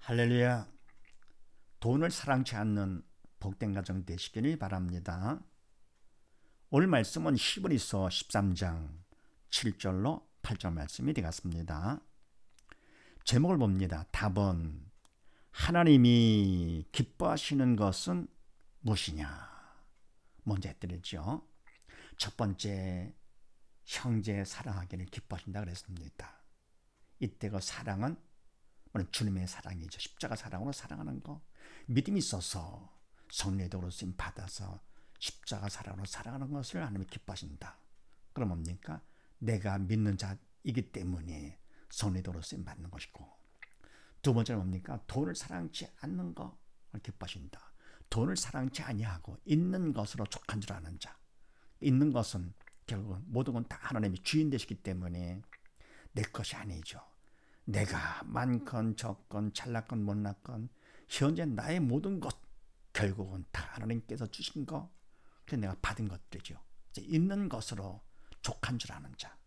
할렐루야. 돈을 사랑치 않는 복된 가정 되시기를 바랍니다. 오늘 말씀은 히브리서 13장 7절로 8절 말씀이 되겠습니다. 제목을 봅니다. 답은 하나님이 기뻐하시는 것은 무엇이냐? 먼저 해드리죠. 첫 번째, 형제 사랑하기를 기뻐하신다 그랬습니다. 이때 그 사랑은 주님의 사랑이죠. 십자가 사랑으로 사랑하는 거. 믿음이 있어서 성령의 도로 쓰임 받아서 십자가 사랑으로 사랑하는 것을 하나님이 기뻐하신다. 그럼 뭡니까? 내가 믿는 자이기 때문에 성령의 도로 쓰임 받는 것이고, 두 번째는 뭡니까? 돈을 사랑치 않는 것을 기뻐하신다. 돈을 사랑치 아니하고 있는 것으로 족한 줄 아는 자. 있는 것은 결국 모든 건 다 하나님이 주인 되시기 때문에 내 것이 아니죠. 내가 많건 적건 잘났건 못났건 현재 나의 모든 것 결국은 다 하나님께서 주신 거, 그래서 내가 받은 것들이죠. 있는 것으로 족한 줄 아는 자.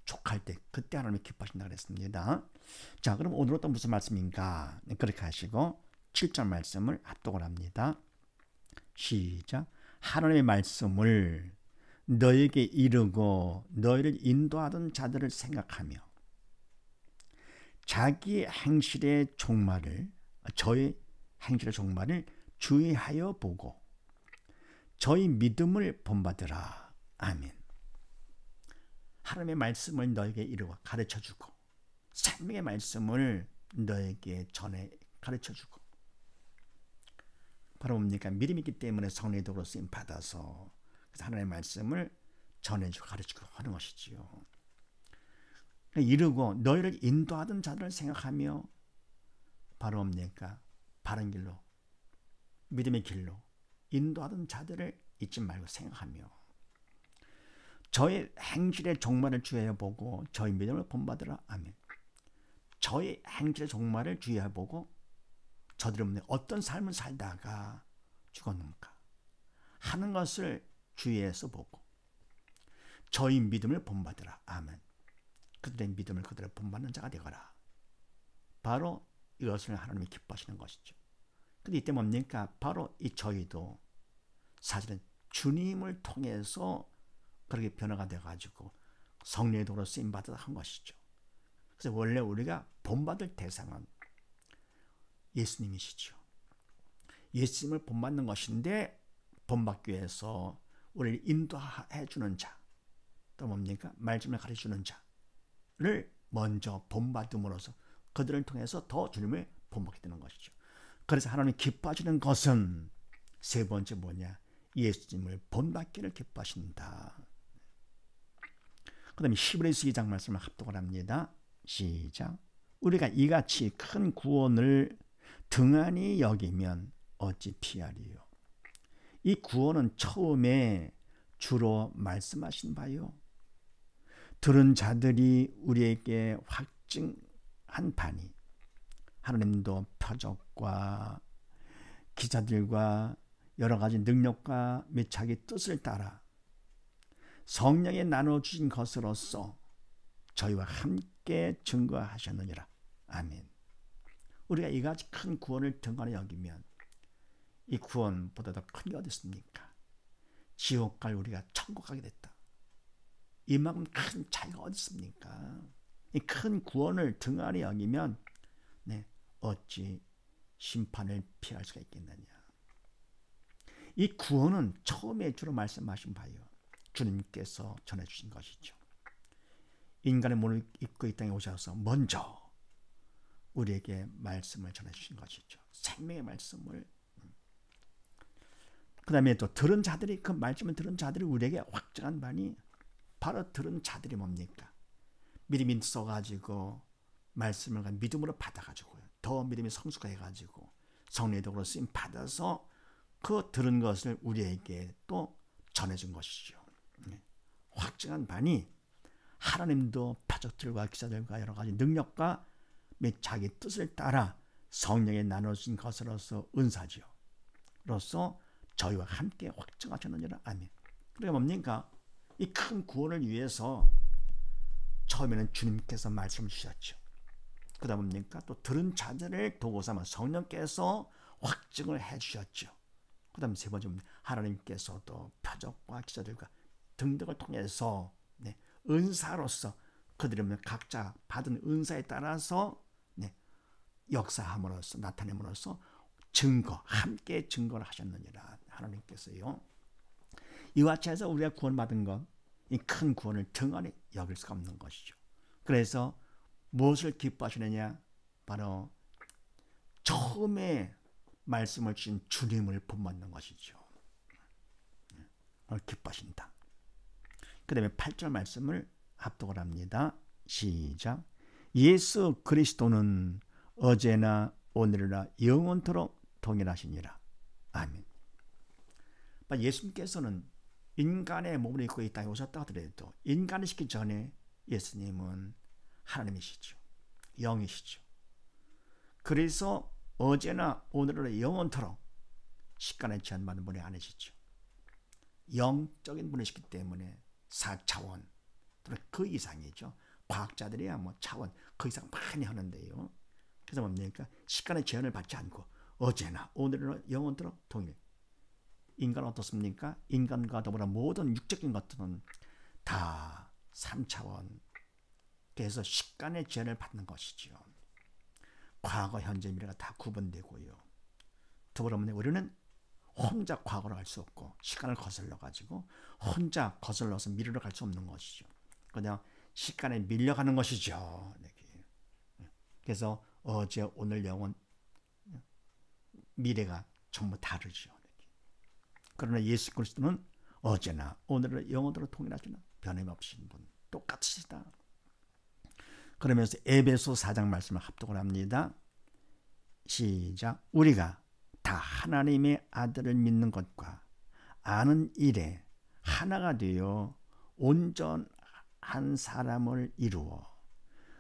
족할 때 그때 하나님이 기뻐하신다 그랬습니다. 자, 그럼 오늘은 또 무슨 말씀인가? 그렇게 하시고 7절 말씀을 합독을 합니다. 시작. 하나님의 말씀을 너에게 이르고 너희를 인도하던 자들을 생각하며 자기의 행실의 종말을, 저의 행실의 종말을 주의하여 보고 저희 믿음을 본받으라. 아멘. 하나님의 말씀을 너에게 이루어 가르쳐주고 생명의 말씀을 너에게 전해 가르쳐주고, 바로 뭡니까? 믿음이 있기 때문에 성령의 도로 쓰임 받아서 그래서 하나님의 말씀을 전해주고 가르치고 하는 것이지요. 이르고 너희를 인도하던 자들을 생각하며, 바로 뭡니까? 바른 길로, 믿음의 길로 인도하던 자들을 잊지 말고 생각하며 저의 행실의 종말을 주의해 보고 저희 믿음을 본받으라. 아멘. 저의 행실의 종말을 주의해 보고 저들은 어떤 삶을 살다가 죽었는가 하는 것을 주의해서 보고 저희 믿음을 본받으라. 아멘. 그들의 믿음을 그대로 본받는 자가 되거라. 바로 이것을 하나님이 기뻐하시는 것이죠. 근데 이때 뭡니까? 바로 이 저희도 사실은 주님을 통해서 그렇게 변화가 되어가지고 성령의 도로 쓰임받아서 한 것이죠. 그래서 원래 우리가 본받을 대상은 예수님이시죠. 예수님을 본받는 것인데 본받기 위해서 우리를 인도해 주는 자, 또 뭡니까? 말씀을 가르쳐주는 자를 먼저 본받음으로써 그들을 통해서 더 주님을 본받게 되는 것이죠. 그래서 하나님이 기뻐하시는 것은 세 번째 뭐냐? 예수님을 본받기를 기뻐하신다. 그 다음에 히브리서 2장 말씀을 합독을 합니다. 시작. 우리가 이같이 큰 구원을 등한히 여기면 어찌 피하리요. 이 구원은 처음에 주로 말씀하신 바요. 들은 자들이 우리에게 확증한 바니 하나님도 표적과 기사들과 여러 가지 능력과 및 자기 뜻을 따라 성령에 나눠주신 것으로서 저희와 함께 증거하셨느니라. 아멘. 우리가 이같이 큰 구원을 등한히 여기면 이 구원보다 더 큰 게 어디 있습니까? 지옥 갈 우리가 천국 가게 됐다. 이만큼 큰 차이가 어디 있습니까? 이 큰 구원을 등한히 여기면 어찌 심판을 피할 수가 있겠느냐. 이 구원은 처음에 주로 말씀하신 바요. 주님께서 전해주신 것이죠. 인간의 몸을 입고 이 땅에 오셔서 먼저 우리에게 말씀을 전해주신 것이죠. 생명의 말씀을. 그 다음에 또 들은 자들이, 그 말씀을 들은 자들이 우리에게 확증한 바니 바로 들은 자들이 뭡니까? 믿음이 있어가지고 말씀을 믿음으로 받아가지고요. 더 믿음이 성숙해가지고 성령의 도로 쓰임 받아서 그 들은 것을 우리에게 또 전해준 것이죠. 확증한 바니 하나님도 표적들과 기사들과 여러 가지 능력과 및 자기 뜻을 따라 성령에 나눠진 것으로서 은사지요. 로서 저희와 함께 확증하셨느니라. 아멘. 그러니까 뭡니까? 이 큰 구원을 위해서 처음에는 주님께서 말씀을 주셨죠. 그 다음 뭡니까? 또 들은 자들을 도구 삼아 성령께서 확증을 해주셨죠. 그 다음 세 번째 하나님께서도 표적과 기사들과 등등을 통해서 은사로서 그들이 각자 받은 은사에 따라서 역사함으로써 나타냄으로써 함께 증거를 하셨느니라. 하나님께서요. 이와 같이 해서 우리가 구원받은 것, 이 큰 구원을 등한히 여길 수가 없는 것이죠. 그래서 무엇을 기뻐하시느냐? 바로 처음에 말씀을 주신 주님을 본받는 것이죠. 기뻐하신다. 그 다음에 8절 말씀을 합독을 합니다. 시작. 예수 그리스도는 어제나 오늘이나 영원토록 동일하시니라. 아멘. 예수님께서는 인간의 몸을 입고 이 땅에 오셨다 하더라도 인간이시기 전에 예수님은 하나님이시죠. 영이시죠. 그래서 어제나 오늘이나 영원토록 시간에 제한받는 분이 아니시죠. 영적인 분이시기 때문에 4차원 또는 그 이상이죠. 과학자들이야 차원 그 이상 많이 하는데요. 그래서 뭡니까? 시간의 제한을 받지 않고 어제나 오늘이나 영원토록 동일. 인간은 어떻습니까? 인간과 더불어 모든 육적인 것들은 다 3차원. 그래서 시간의 제한을 받는 것이죠. 과거, 현재, 미래가 다 구분되고요. 더불어 우리는 혼자 과거로 갈 수 없고 시간을 거슬러 가지고 혼자 거슬러서 미래로 갈 수 없는 것이죠. 그냥 시간에 밀려가는 것이죠. 그래서 어제, 오늘, 영원, 미래가 전부 다르죠. 그러나 예수 그리스도는 어제나 오늘은 영원토록 통일하시는 변함없으신 분, 똑같으시다. 그러면서 에베소 4장 말씀을 합독을 합니다. 시작. 우리가 다 하나님의 아들을 믿는 것과 아는 일에 하나가 되어 온전한 사람을 이루어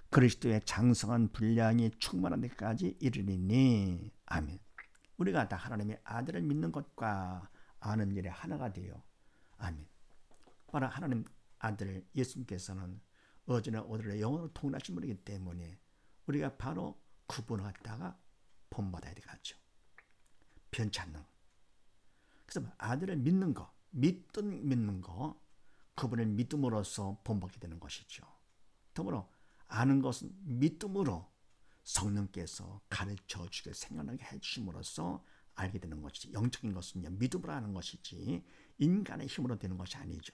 그리스도의 장성한 분량이 충만한 데까지 이르리니. 아멘. 우리가 다 하나님의 아들을 믿는 것과 아는 일에 하나가 되어. 아멘. 바로 하나님 아들 예수님께서는 어제나 오늘의 영원으로 통일하신 분이기 때문에 우리가 바로 그분을 갖다가 본받아야 되겠죠. 변치 않는. 그래서 아들을 믿는 거, 믿는 거, 그분을 믿음으로써 본받게 되는 것이죠. 더불어 아는 것은 믿음으로 성령께서 가르쳐 주게 생각나게 해주심으로써 알게 되는 것이지. 영적인 것은요, 믿음으로 하는 것이지 인간의 힘으로 되는 것이 아니죠.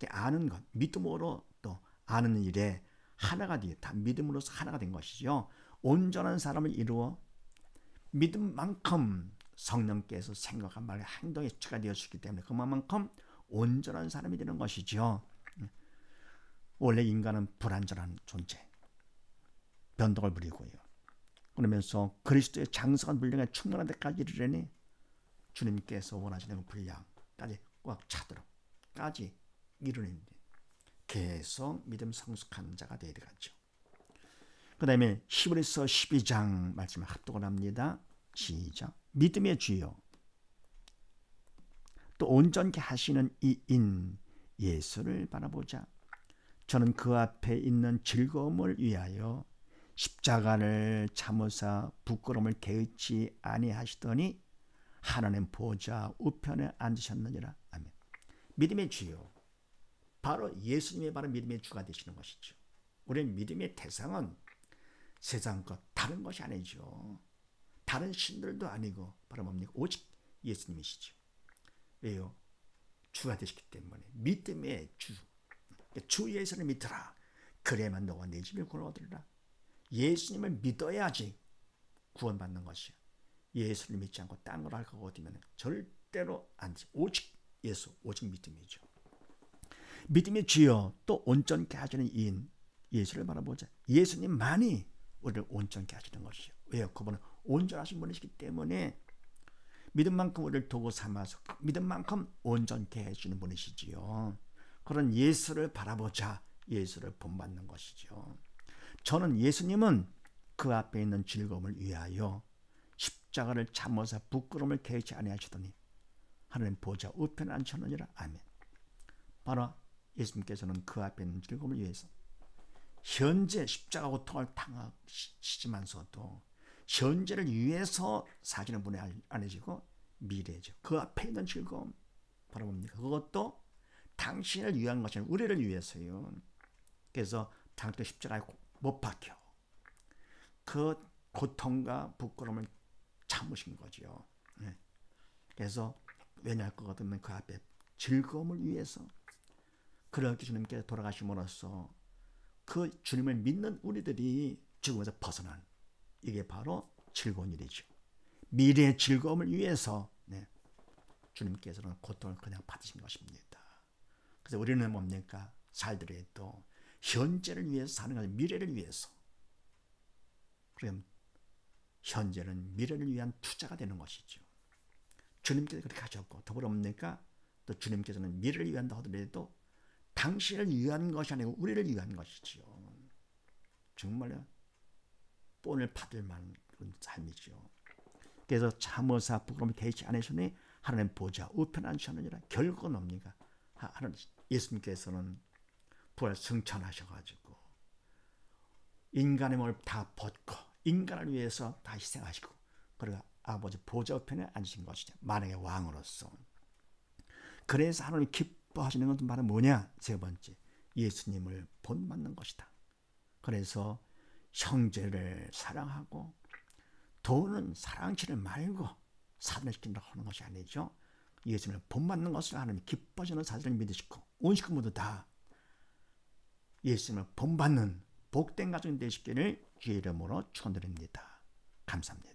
아는 것, 믿음으로 또 아는 일에 하나가 되어 다 믿음으로서 하나가 된 것이죠. 온전한 사람을 이루어 믿음만큼 성령께서 생각한 말에 행동에 주체가 되어주기 때문에 그만큼 온전한 사람이 되는 것이죠. 원래 인간은 불완전한 존재, 변덕을 부리고요. 그러면서 그리스도의 장성한 분량에 충만한 데까지 이르려니 주님께서 원하시는 분량까지 꽉 차도록까지 이루는데 계속 믿음 성숙한 자가 되어야 되겠죠. 그 다음에 히브리서 12장 말씀을 합독을 합니다. 시작. 믿음의 주요 또 온전케 하시는 이인 예수를 바라보자. 저는 그 앞에 있는 즐거움을 위하여 십자가를 참으사 부끄러움을 개의치 아니하시더니 하나님 보좌 우편에 앉으셨느니라. 아멘. 믿음의 주요, 바로 예수님이 바로 믿음의 주가 되시는 것이죠. 우리의 믿음의 대상은 세상 것 다른 것이 아니죠. 다른 신들도 아니고 바로 뭡니까? 오직 예수님이시죠. 왜요? 주가 되시기 때문에. 믿음의 주, 주 예수를 믿더라. 그래야만 너와 내 집을 구원 얻으리라. 예수님을 믿어야지 구원받는 것이요. 예수를 믿지 않고 딴 걸 할 거고 어디면 절대로 안 돼. 오직 예수, 오직 믿음이죠. 믿음의 주여 또 온전케 하시는 이인 예수를 바라보자. 예수님만이 우리를 온전케 하시는 것이요. 왜요? 그분은 온전하신 분이시기 때문에 믿음만큼 우리를 도구 삼아서 믿음만큼 온전케 해주는 분이시지요. 그런 예수를 바라보자. 예수를 본받는 것이죠. 저는 예수님은 그 앞에 있는 즐거움을 위하여 십자가를 참으사 부끄러움을 개의치 아니하시더니 하나님 보좌 우편에 앉혔느니라. 아멘. 바로 예수님께서는 그 앞에 있는 즐거움을 위해서 현재 십자가 고통을 당하시지만서도 현재를 위해서 사시는 분이 아니시고 미래죠. 그 앞에 있는 즐거움 바로 뭡니까? 그것도 당신을 위한 것이 아니라 우리를 위해서요. 그래서 당신 십자가에 못 박혀 그 고통과 부끄러움을 참으신 거죠. 그래서 왜냐 할 것 같으면 그 앞에 즐거움을 위해서 그렇게 주님께 돌아가심으로써 그 주님을 믿는 우리들이 죽음에서 벗어난 이게 바로 즐거운 일이죠. 미래의 즐거움을 위해서 주님께서는 고통을 그냥 받으신 것입니다. 그래서 우리는 뭡니까? 살더라도 현재를 위해서 사는 것이 미래를 위해서. 그럼 현재는 미래를 위한 투자가 되는 것이죠. 주님께서 그렇게 하셨고 더불어 뭡니까? 또 주님께서는 미래를 위한다 하더라도 당신을 위한 것이 아니고 우리를 위한 것이지요. 정말요. 본을 받을 만한 그런 삶이죠. 그래서 참으사 부끄러움이 개의치 않으시니 하나님 보좌 우편에 앉으셨느니라. 결국은 뭡니까? 하나님 예수님께서는 부활 승천하셔가지고 인간의 몸을 다 벗고 인간을 위해서 다 희생하시고 그리고 아버지 보좌 우편에 앉으신 것이죠. 만왕의 왕으로서. 그래서 하나님 기뻐하시는 것은 바로 뭐냐? 세 번째, 예수님을 본받는 것이다. 그래서 형제를 사랑하고 돈은 사랑치를 말고 사단을 시킨다고 하는 것이 아니죠. 예수님을 본받는 것을 하나님 기뻐하시는 사실을 믿으시고 온 식구 모두 다 예수님을 본받는 복된 가정이 되시기를 주의 이름으로 축원드립니다. 감사합니다.